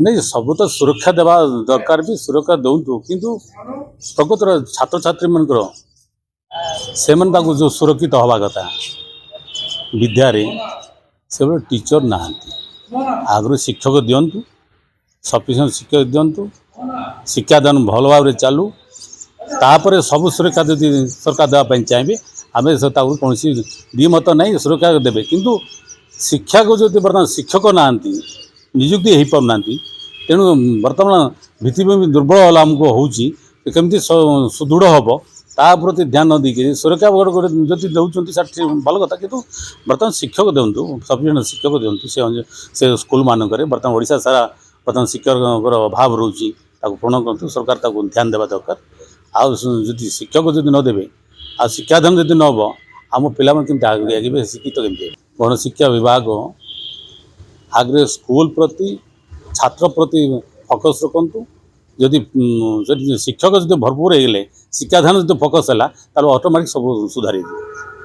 नहीं सब तो सुरक्षा देवा दरकार भी सुरक्षा दौतु किंतु प्रकृतर छात्र छात्री मनकर से जो सुरक्षित हवा कथा विद्यारे से टीचर ना आगु शिक्षक दिंतु सफिसीयंट शिक्षक दिंतु शिक्षादान भल भाव चालू तापर सब सुरक्षा यदि सरकार देवाई चाहिए आम कौन दिमत नहीं सुरक्षा देवे किंतु शिक्षा को जो बर्तमान शिक्षक ना निजुक्ति हो पाना तेणु बर्तमान भित्तिभूमि दुर्बल आमको होमती सुदृढ़ हम ता प्रति ध्यान न देकी सुरक्षा जदि दौरान भल कथा कि बर्तमान शिक्षक दिंतु सफिसीयंट शिक्षक दिंतु से स्कूल मानक बर्तमान ओडिशा सारा बर्तमान शिक्षक अभाव रोचे पूर्ण करूँ सरकार ध्यान देवा दरकार आदि शिक्षक जदि नदेवे आ शिक्षादान जदि न हम आम पिला केमती आगे शिक्षित केमती गण शिक्षा विभाग आगे स्कूल प्रति छात्र प्रति फोकस रखु जदि शिक्षक जब भरपूर हो गले शिक्षादान जो फोकस है ऑटोमेटिक सब सुधारी।